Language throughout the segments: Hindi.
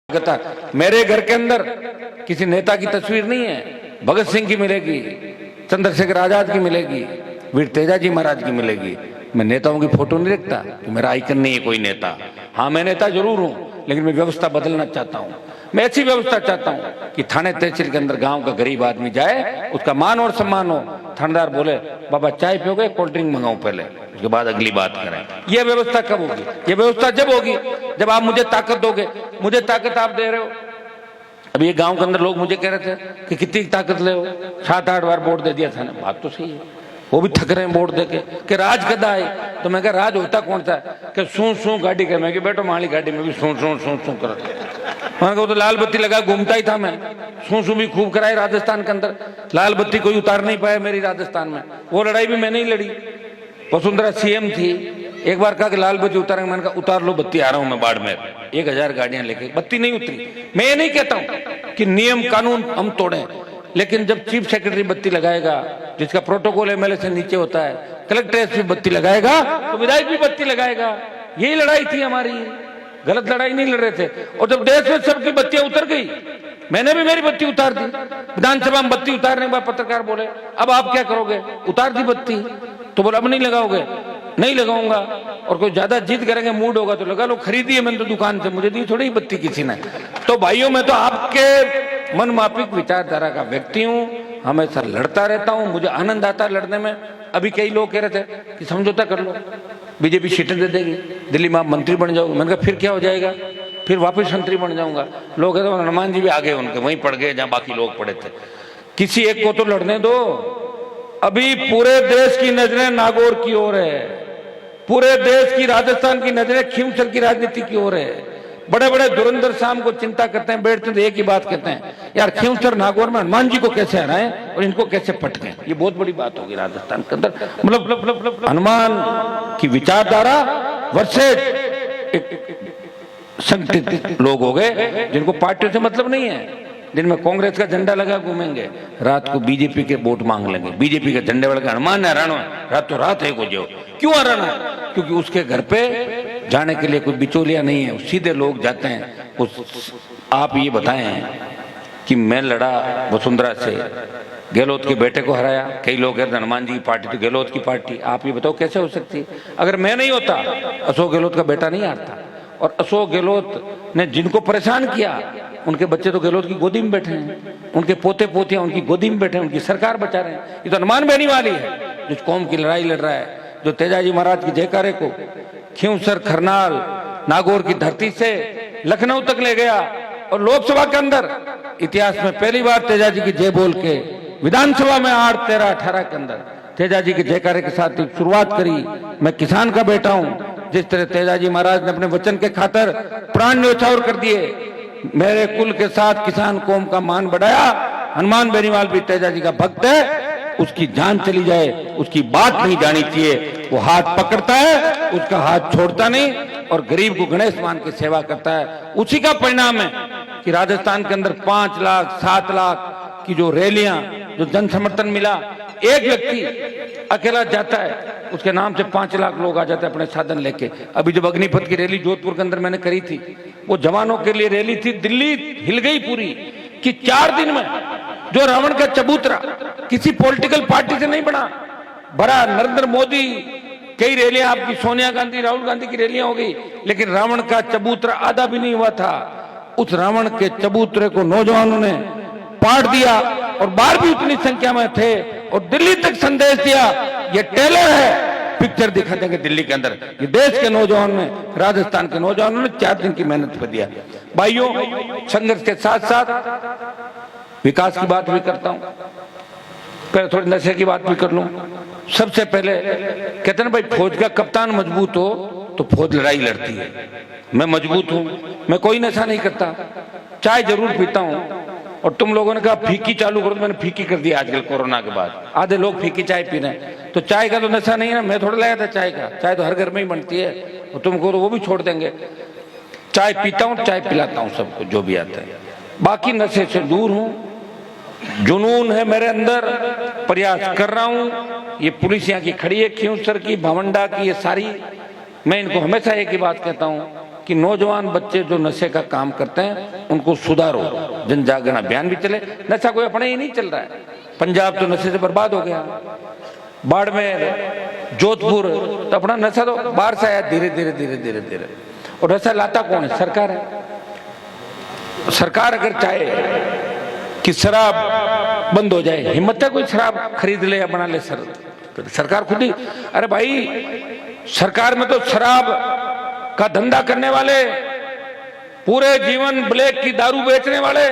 मेरे घर के अंदर किसी नेता की तस्वीर नहीं है। भगत सिंह की मिलेगी, चंद्रशेखर आजाद की मिलेगी, वीर तेजाजी महाराज की मिलेगी। मैं नेताओं की फोटो नहीं रखता कि मेरा आइकन नहीं है कोई नेता। हाँ, मैं नेता जरूर हूं, लेकिन मैं व्यवस्था बदलना चाहता हूं। मैं ऐसी व्यवस्था चाहता हूं कि थाने तहसील के अंदर गांव का गरीब आदमी जाए, उसका मान और सम्मान हो। थानेदार बोले बाबा चाय पियोगे, कोल्ड ड्रिंक मंगाऊं पहले, उसके बाद अगली बात करें। यह व्यवस्था कब होगी? यह व्यवस्था जब होगी जब आप मुझे ताकत दोगे। मुझे ताकत आप दे रहे हो। अभी ये गांव के अंदर लोग मुझे कह रहे थे कि कितनी ताकत ले हो, 7-8 बार वोट दे दिया था ना। बात तो सही है, वो भी थक रहे हैं वोट देके कि राज कदा आए। तो मैं कह राज होता कौन सा कि सू गाड़ी कर। मैं कि बेटो माली गाड़ी में भी सू कर। मैं तो लाल बत्ती लगा घूमता ही था। मैं सू भी खूब कराई राजस्थान के अंदर। लाल बत्ती कोई उतार नहीं पाया मेरी राजस्थान में। वो लड़ाई भी मैंने ही लड़ी। वसुंधरा सीएम थी, एक बार कहा कि लाल बत्ती उतारेंगे। मैंने कहा उतार लो बत्ती, आ रहा हूं मैं बाड़मेर। 1000 गाड़ियां लेके, बत्ती नहीं उतरी। मैं ये नहीं कहता हूं कि नियम कानून हम तोड़ें, लेकिन जब चीफ सेक्रेटरी बत्ती लगाएगा, जिसका प्रोटोकॉल एमएलए से नीचे होता है, कलेक्ट्रेट भी बत्ती लगाएगा तो विधायक भी बत्ती लगाएगा। यही लड़ाई थी हमारी, गलत लड़ाई नहीं लड़ रहे थे। और जब देश में सबकी बत्तियां उतर गई, मैंने भी मेरी बत्ती उतार दी। विधानसभा में बत्ती उतारने के बाद पत्रकार बोले अब आप क्या करोगे? उतार दी बत्ती। तो बोला अब नहीं लगाओगे? नहीं लगाऊंगा। और कोई ज्यादा जिद करेंगे, मूड होगा तो लगा लो। खरीदी है मैंने तो दुकान से, मुझे दी थोड़ी ही बत्ती किसी ने। तो भाइयों, मैं तो आपके मन माफिक विचारधारा का व्यक्ति हूं, हमेशा लड़ता रहता हूं, मुझे आनंद आता है लड़ने में। अभी कई लोग कह रहे थे कि समझौता कर लो, बीजेपी सीटें दे देगी, दिल्ली में आप मंत्री बन जाओगे। मैंने कहा फिर क्या हो जाएगा? फिर वापस मंत्री बन जाऊंगा। लोग कहते हैं हनुमान जी भी आगे, उनके वहीं पड़ गए जहां बाकी लोग पड़े थे। किसी एक को तो लड़ने दो। अभी पूरे देश की नजरें नागौर की ओर है, पूरे देश की, राजस्थान की नजरें खींवसर की राजनीति की ओर है। बड़े बड़े धुरंधर शाम को चिंता करते हैं, बैठते हैं, एक ही बात कहते हैं, यार खींवसर नागौर में हनुमान जी को कैसे हराएं और इनको कैसे पटकें। ये बहुत बड़ी बात होगी राजस्थान के अंदर। मतलब हनुमान की विचारधारा वर्सेज संगठित लोग हो गए, जिनको पार्टियों से मतलब नहीं है, जिनमें कांग्रेस का झंडा लगा घूमेंगे, रात को बीजेपी के वोट मांग लेंगे। बीजेपी के झंडे वाले हनुमान ने हराना है, रातों रात एक हो जाओ। क्यों हराना है? क्योंकि उसके घर पे जाने के लिए कोई बिचौलिया नहीं है, सीधे लोग जाते हैं। आप ये बताएं कि मैं लड़ा वसुंधरा से, गहलोत के बेटे को हराया। कई लोग कहते हैं हनुमान जी की पार्टी तो गहलोत की पार्टी। आप ये बताओ कैसे हो सकती? अगर मैं नहीं होता, अशोक गहलोत का बेटा नहीं हारता। और अशोक गहलोत ने जिनको परेशान किया, उनके बच्चे तो गहलोत की गोदी में बैठे हैं, उनके पोते पोतियां उनकी गोदी में बैठे हैं, उनकी सरकार बचा रहे हैं। ये तो हनुमान बहनी वाली है जो कौम की लड़ाई लड़ रहा है, जो तेजाजी महाराज की जयकारे को खींवसर, करनाल, नागौर की धरती से लखनऊ तक ले गया। और लोकसभा के अंदर इतिहास में पहली बार तेजाजी की जय बोल के विधानसभा में 8, 13, 18 के अंदर तेजाजी के जयकारे के साथ शुरुआत करी। मैं किसान का बेटा हूं। जिस तरह तेजाजी महाराज ने अपने वचन के खातर प्राण न्यौछावर कर दिए, मेरे कुल के साथ किसान कौम का मान बढ़ाया। हनुमान बेनीवाल भी तेजाजी का भक्त है। उसकी जान चली जाए, उसकी बात नहीं जानी चाहिए। वो हाथ पकड़ता है, उसका हाथ छोड़ता नहीं, और गरीब को गणेश मान के सेवा करता है। उसी का परिणाम है कि राजस्थान के अंदर 5 लाख 7 लाख की जो रैलियां, जो जन समर्थन मिला, एक व्यक्ति अकेला जाता है, उसके नाम से 5 लाख लोग आ जाते हैं अपने साधन लेके। अभी जब अग्निपथ की रैली जोधपुर के अंदर मैंने करी थी, वो जवानों के लिए रैली थी। दिल्ली हिल गई पूरी कि 4 दिन में जो रावण का चबूतरा किसी पॉलिटिकल पार्टी से नहीं बड़ा नरेंद्र मोदी, कई रैलियां आपकी सोनिया गांधी, राहुल गांधी की रैलियां हो गई, लेकिन रावण का चबूतरा आधा भी नहीं हुआ था। उस रावण के चबूतरे को नौजवानों ने पाट दिया और बाहर भी उतनी संख्या में थे और दिल्ली तक संदेश दिया, ये टेलर है, पिक्चर दिखा देंगे दिल्ली के अंदर। ये देश के नौजवान ने, राजस्थान के नौजवानों ने 4 दिन की मेहनत कर दिया। भाइयों, संघर्ष के साथ साथ विकास की बात भी करता हूं। पहले थोड़ी नशे की बात भी कर लूं। सबसे पहले कहते हैं भाई, फौज का कप्तान मजबूत हो तो फौज लड़ाई लड़ती है। मैं मजबूत हूं, मैं कोई नशा नहीं करता, चाय जरूर पीता हूं। और तुम लोगों ने कहा फीकी चालू करो, तो मैंने फीकी कर दिया आजकल कोरोना के बाद। आधे लोग फीकी चाय पी रहे हैं, तो चाय का तो नशा नहीं है ना। मैं थोड़ा लाया था चाय का, चाय तो हर घर में ही बनती है, और तुमको तो वो भी छोड़ देंगे। चाय पीता हूँ, चाय पिलाता हूँ सबको जो भी आता है। बाकी नशे से दूर हूँ, जुनून है मेरे अंदर, प्रयास कर रहा हूँ। ये पुलिस यहाँ की खड़ी है, खींवसर की, भावंडा की, ये सारी, मैं इनको हमेशा एक ही बात कहता हूँ कि नौजवान बच्चे जो नशे का काम करते हैं उनको सुधारो, जन जागरण अभियान भी चले। नशा कोई अपने ही नहीं चल रहा है, पंजाब तो नशे से बर्बाद हो गया, बाड़मेर, जोधपुर, तो अपना नशा तो बाहर से आया धीरे धीरे धीरे धीरे धीरे। और नशा लाता कौन है? सरकार है। सरकार अगर चाहे कि शराब बंद हो जाए, हिम्मत है कोई शराब खरीद ले या बना ले? सरकार खुद ही, अरे भाई सरकार में तो शराब का धंधा करने वाले, पूरे जीवन ब्लैक की दारू बेचने वाले,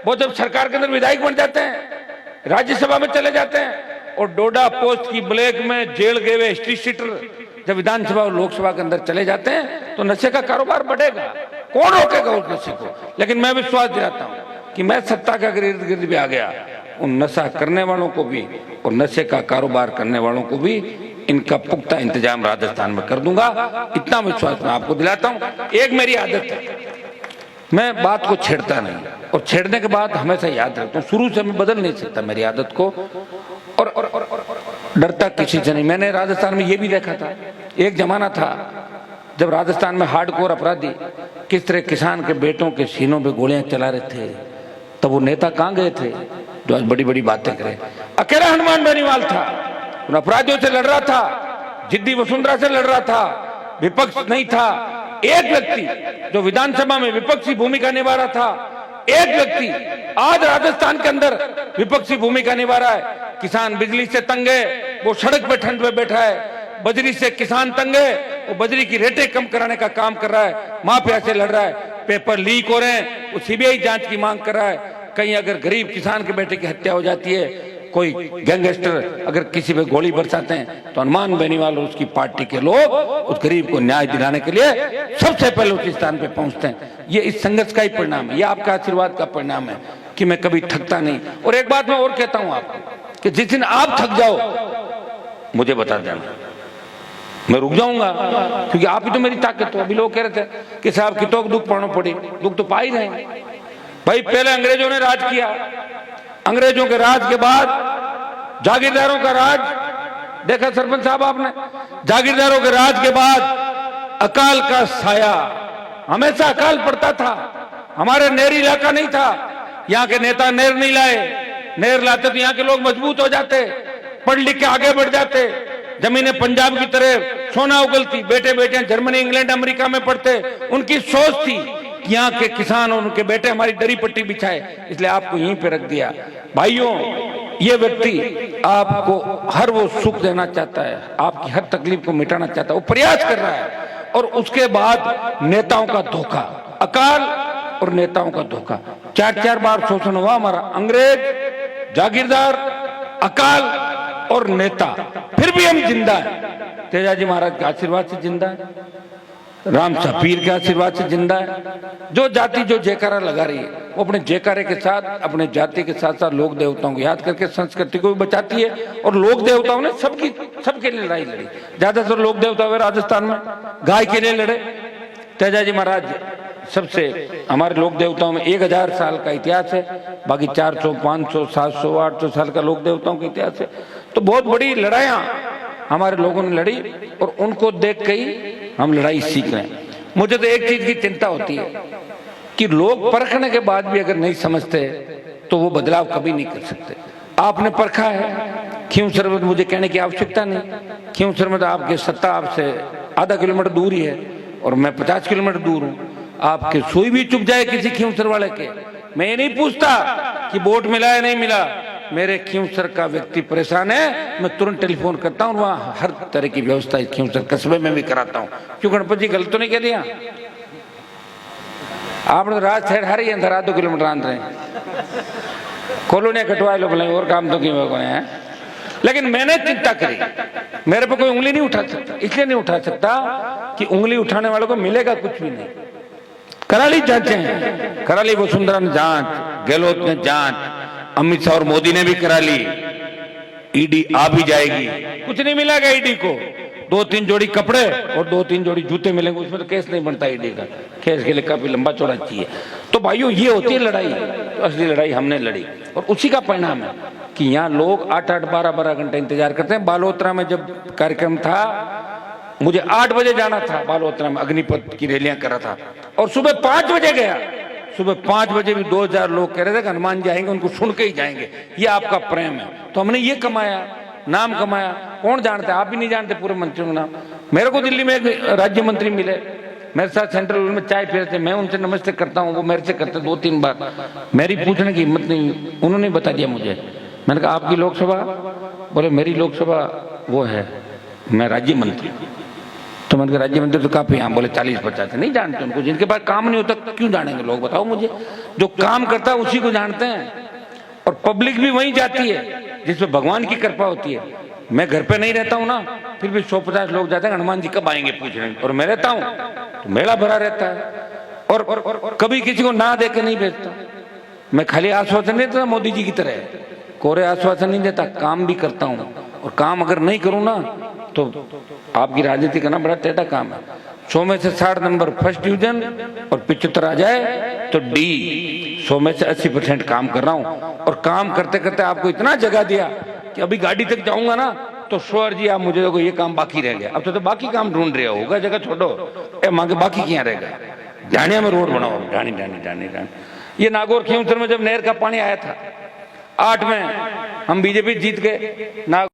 वो जब सरकार के अंदर विधायक बन जाते हैं, राज्यसभा में चले जाते हैं, और डोडा पोस्ट की ब्लैक में जेल गए हुए हिस्ट्री शीटर जब विधानसभा और लोकसभा के अंदर चले जाते हैं, तो नशे का कारोबार बढ़ेगा। कौन रोकेगा उस नशे को? लेकिन मैं विश्वास दिलाता हूं कि मैं सत्ता का अगर इर्द गिर्द भी आ गया, उन नशा करने वालों को भी और नशे का कारोबार करने वालों को भी इनका पुख्ता इंतजाम राजस्थान में कर दूंगा। इतना विश्वास मैं आपको दिलाता हूं। एक मेरी आदत है, मैं बात को छेड़ता नहीं, और छेड़ने के बाद हमेशा याद रखता हूं। शुरू से मैं बदल नहीं सकता मेरी आदत को, और डरता किसी से नहीं। मैंने राजस्थान में ये भी देखा था, एक जमाना था जब राजस्थान में हार्डकोर अपराधी किस तरह किसान के बेटों के सीनों पे गोलियां चला रहे थे, तब वो नेता कहां गए थे जो आज बड़ी बड़ी बातें करे? अकेला हनुमान बेनीवाल था, उन अपराधियों से लड़ रहा था, जिद्दी वसुंधरा से लड़ रहा था, विपक्ष नहीं था। एक व्यक्ति जो विधानसभा में विपक्षी भूमिका निभा रहा था, एक व्यक्ति आज राजस्थान के अंदर विपक्षी भूमिका निभा रहा है। किसान बिजली से तंग है, वो सड़क पे ठंड में बैठा है। बजरी से किसान तंग है, वो बजरी की रेटें कम कराने का काम कर रहा है, माफिया से लड़ रहा है। पेपर लीक हो रहे हैं, वो सीबीआई जांच की मांग कर रहा है। कहीं अगर गरीब किसान के बेटे की हत्या हो जाती है, कोई गैंगस्टर अगर किसी पे गोली बरसाते हैं, तो हनुमान बेनीवाल और उसकी पार्टी के लोग उस गरीब को न्याय दिलाने के लिए सबसे पहले उस स्थान पे पहुंचते हैं। ये इस संघर्ष का ही परिणाम है, ये आपका आशीर्वाद का परिणाम है कि मैं कभी थकता नहीं। और एक बात मैं और कहता हूं आपको कि जिस दिन आप थक जाओ मुझे बता देना, मैं रुक जाऊंगा, क्योंकि आप ही तो मेरी ताकत हो। अभी लोग कह रहे थे कि साहब कितों दुख पड़ना पड़ी, दुख तो पा ही रहे हैं भाई। पहले अंग्रेजों ने राज किया, अंग्रेजों के राज के बाद जागीरदारों का राज देखा सरपंच साहब आपने, जागीरदारों के राज के बाद अकाल का साया, हमेशा अकाल पड़ता था। हमारे नहरी इलाका नहीं था, यहाँ के नेता नहर नहीं लाए, नहर लाते तो यहाँ के लोग मजबूत हो जाते, पढ़ लिख के आगे बढ़ जाते, जमीनें पंजाब की तरह सोना उगलती, बेटे बेटे जर्मनी इंग्लैंड अमेरिका में पढ़ते। उनकी सोच थी कि यहाँ के किसान और उनके बेटे हमारी दरी पट्टी बिछाए, इसलिए आपको यहीं पे रख दिया। भाइयों, ये व्यक्ति आपको हर वो सुख देना चाहता है, आपकी हर तकलीफ को मिटाना चाहता है, वो प्रयास कर रहा है। और उसके बाद नेताओं का धोखा, अकाल और नेताओं का धोखा, 4-4 बार शोषण हुआ हमारा। अंग्रेज, जागीरदार, अकाल और नेता, फिर भी हम जिंदा है। तेजाजी महाराज के आशीर्वाद से जिंदा है, राम शाह पीर के आशीर्वाद से जिंदा है। जो जाति जो जयकारा लगा रही है, वो अपने जयकारे के साथ अपने जाति के साथ साथ लोक देवताओं को याद करके संस्कृति को भी बचाती है। और लोक देवताओं ने सबके लिए लड़ाई लड़ी। ज्यादातर लोक देवता हुए राजस्थान में गाय के लिए लड़े। तेजाजी महाराज सबसे, हमारे लोक देवताओं में 1000 साल का इतिहास है, बाकी 400, 500, 700, 800 साल का लोक देवताओं का इतिहास है। तो बहुत बड़ी लड़ाइयां हमारे लोगों ने लड़ी, और उनको देख के ही हम लड़ाई सीख रहे हैं। मुझे तो एक चीज की चिंता होती है कि लोग परखने के बाद भी अगर नहीं समझते तो वो बदलाव कभी नहीं कर सकते। आपने परखा है, खींव शरबत मुझे कहने की आवश्यकता नहीं। खींव शरबत आपके सत्ता आपसे आधा किलोमीटर दूर ही है, और मैं 50 किलोमीटर दूर हूँ। आपके सुई भी चुप जाए किसी खींवसर वाले के, मैं ये नहीं पूछता कि वोट मिला या नहीं मिला। मेरे खींवसर का व्यक्ति परेशान है, मैं तुरंत टेलीफोन करता हूँ, वहां हर तरह की व्यवस्था इस खींवसर कस्बे में भी कराता हूँ। क्यों गणपति जी गलत तो नहीं कह दिया? आपने तो राज ठहर हारी अंदर 2 किलोमीटर आंदर कॉलोनियां कटवाए लो बोले, और काम तो क्यों है। लेकिन मैंने चिंता करी, मेरे पे कोई उंगली नहीं उठा सकता। इसलिए नहीं उठा सकता कि उंगली उठाने वालों को मिलेगा कुछ भी नहीं। करा ली जांचें, करा ली वसुंधरा ने जांच, गहलोत ने जांच, अमित शाह और मोदी ने भी करा ली, ईडी आ भी जाएगी, कुछ नहीं मिलेगा ईडी को। 2-3 जोड़ी कपड़े और 2-3 जोड़ी जूते मिलेंगे, उसमें तो केस नहीं बनता ईडी का। केस के लिए काफी लंबा चौड़ा चाहिए। तो भाइयों, ये होती है लड़ाई। तो असली लड़ाई हमने लड़ी, और उसी का परिणाम है कि यहाँ लोग 8-8, 12-12 घंटे इंतजार करते हैं। बालोतरा में जब कार्यक्रम था मुझे 8 बजे जाना था बालोतरा में, अग्निपथ की रैलियां कर रहा था, और सुबह 5 बजे गया। सुबह 5 बजे भी 2000 लोग कह रहे थे कि हनुमान जी आएंगे, उनको सुन के ही जाएंगे। ये आपका प्रेम है। तो हमने ये कमाया, नाम कमाया। कौन जानता है? आप भी नहीं जानते पूरे मंत्रियों का नाम। मेरे को दिल्ली में एक राज्य मंत्री मिले, मेरे साथ सेंट्रल में चाय पीते, मैं उनसे नमस्ते करता हूँ, वो मेरे से करते 2-3 बार। मेरी पूछने की हिम्मत नहीं, उन्होंने बता दिया मुझे। मैंने कहा आपकी लोकसभा? बोले मेरी लोकसभा वो है, मैं राज्य मंत्री। तो मैंने कहा राज्य मंत्री तो काफी यहाँ? बोले 40-50। नहीं जानते उनको, जिनके पास काम नहीं होता क्यों जानेंगे लोग? बताओ मुझे। जो काम करता है उसी को जानते हैं, और पब्लिक भी वहीं जाती है जिसमें भगवान की कृपा होती है। मैं घर पे नहीं रहता हूँ ना, फिर भी 150 लोग जाते हैं हनुमान जी कब आएंगे पूछने, और मैं रहता हूँ तो मेला भरा रहता है। और कभी किसी को ना दे के नहीं भेजता। मैं खाली आश्वासन नहीं देता मोदी जी की तरह, कोरे आश्वासन नहीं देता, काम भी करता हूँ। और काम अगर नहीं करूँ ना तो आपकी राजनीति करना बड़ा टेढ़ा काम है। 100 में से 60 नंबर फर्स्ट डिवीजन और 75 आ जाए तो डी। 100 में से 80% काम कर रहा हूँ, और काम करते करते आपको इतना जगह दिया कि अभी गाड़ी तक जाऊंगा ना तो श्योर जी आप मुझे देखो ये काम बाकी रह गया। अब तो बाकी काम ढूंढ रहे होगा, जगह छोड़ो, मांगे बाकी क्या रहेगा? जानिया में रोड बनाओ, जानी। ये नागौर खींवसर में जब नहर का पानी आया था 8 में, हम बीजेपी जीत गए।